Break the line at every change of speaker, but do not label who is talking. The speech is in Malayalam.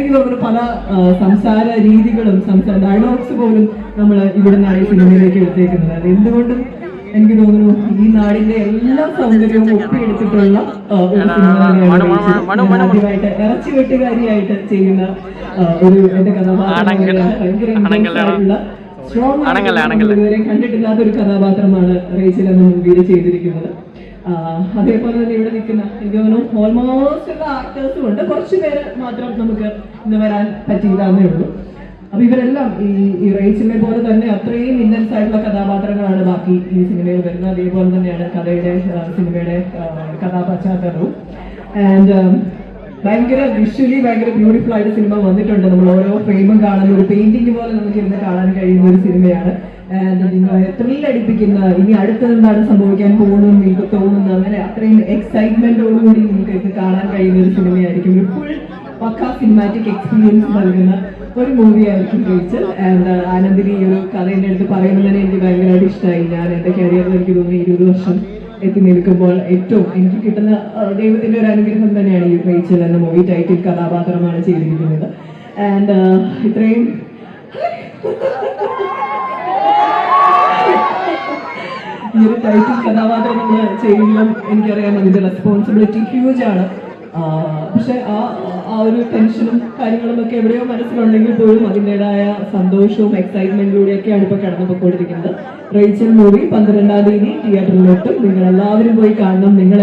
എനിക്ക് തോന്നുന്നു പല സംസാര രീതികളും ഡയലോഗ്സ് പോലും നമ്മൾ ഇവിടെ നിന്നാണ് ഈ സിനിമയിലേക്ക് എടുത്തേക്കുന്നത്. അത് എന്തുകൊണ്ടും എനിക്ക് തോന്നുന്നു ഈ നാടിന്റെ എല്ലാ സൗന്ദര്യവും ഒപ്പിയെടുത്തിട്ടുള്ള ഒരു സിനിമ തന്നെയാണ്. ആദ്യമായിട്ട് ഇറച്ചി വെട്ടുകാരിയായിട്ട് ചെയ്യുന്ന ഒരു എന്റെ കഥാപാത്രമാണ്. ഭയങ്കര സ്ട്രോങ് ഇതുവരെ കണ്ടിട്ടില്ലാത്ത ഒരു കഥാപാത്രമാണ് റേച്ചൽ എന്ന മൂവിയിൽ ചെയ്തിരിക്കുന്നത്. അതേപോലെ തന്നെ ഇവിടെ നിൽക്കുന്ന എനിക്ക് തോന്നുന്നു ഓൾമോസ്റ്റ് എല്ലാ ആക്ടേഴ്സും ഉണ്ട്. കുറച്ച് പേര് മാത്രം നമുക്ക് ഇന്ന് വരാൻ പറ്റിയില്ലാന്നേ ഉള്ളൂ. അപ്പൊ ഇവരെല്ലാം ഈ റേച്ചലിനെ പോലെ തന്നെ അത്രയും ഇന്റൻസ് ആയിട്ടുള്ള കഥാപാത്രങ്ങളാണ് ബാക്കി ഈ സിനിമയിൽ വരുന്നത്. അതേപോലെ തന്നെയാണ് സിനിമയുടെ കഥാപശ്ചാത്തലവും. ആൻഡ് ഭയങ്കര വിഷ്വലി ഭയങ്കര ബ്യൂട്ടിഫുൾ ആയിട്ട് സിനിമ വന്നിട്ടുണ്ട്. നമ്മൾ ഓരോ ഫ്രെയിമും കാണുന്ന ഒരു പെയിന്റിംഗ് പോലെ നമുക്ക് ഇന്ന് കാണാൻ കഴിയുന്ന ഒരു സിനിമയാണ്. ത്രില്ലടിപ്പിക്കുന്ന ഇനി അടുത്തത് എന്താണ് സംഭവിക്കാൻ പോകുന്നത് നിങ്ങൾക്ക് തോന്നുന്നു. അങ്ങനെ അത്രയും എക്സൈറ്റ്മെന്റോടുകൂടി നിങ്ങൾക്ക് ഇത് കാണാൻ കഴിയുന്ന ഒരു സിനിമയായിരിക്കും. ഒരു ഫുൾ പക്ക സിനിമാറ്റിക് എക്സ്പീരിയൻസ് നൽകുന്ന ഒരു മൂവി ആയിരിക്കും റേച്ചൽ. ആൻഡ് ആനന്ദിനി ഈ ഒരു കഥ എൻ്റെ അടുത്ത് പറയുന്നത് തന്നെ എനിക്ക് ഭയങ്കരമായിട്ട് ഇഷ്ടമായി. ഞാൻ എൻ്റെ കരിയറിൽ എനിക്ക് തോന്നുന്നു 20 വർഷം എത്തി നിൽക്കുമ്പോൾ ഏറ്റവും എനിക്ക് കിട്ടുന്ന ദൈവത്തിന്റെ ഒരു അനുഗ്രഹം തന്നെയാണ് ഈ റേച്ചൽ എന്ന മൂവി. ടൈറ്റിൽ കഥാപാത്രമാണ് ചെയ്തിരിക്കുന്നത്. ആൻഡ് ഇത്രയും ഈ ഒരു ടൈറ്റിൽ കഥാപാത്രം നമ്മൾ ചെയ്യുമ്പോൾ എനിക്കറിയാം അതിന്റെ റെസ്പോൺസിബിലിറ്റി ഹ്യൂജ് ആണ്. പക്ഷെ ആ ഒരു ടെൻഷനും കാര്യങ്ങളും ഒക്കെ എവിടെയോ മനസ്സിലുണ്ടെങ്കിൽ പോലും അതിൻ്റെതായ സന്തോഷവും എക്സൈറ്റ്മെന്റിലൂടെയൊക്കെയാണ് ഇപ്പോൾ കടന്നുപോയിക്കൊണ്ടിരിക്കുന്നത്. റേച്ചൽ മൂവി 12-ാം തീയതി തിയേറ്ററിലോട്ട് നിങ്ങൾ എല്ലാവരും പോയി കാണണം. നിങ്ങൾ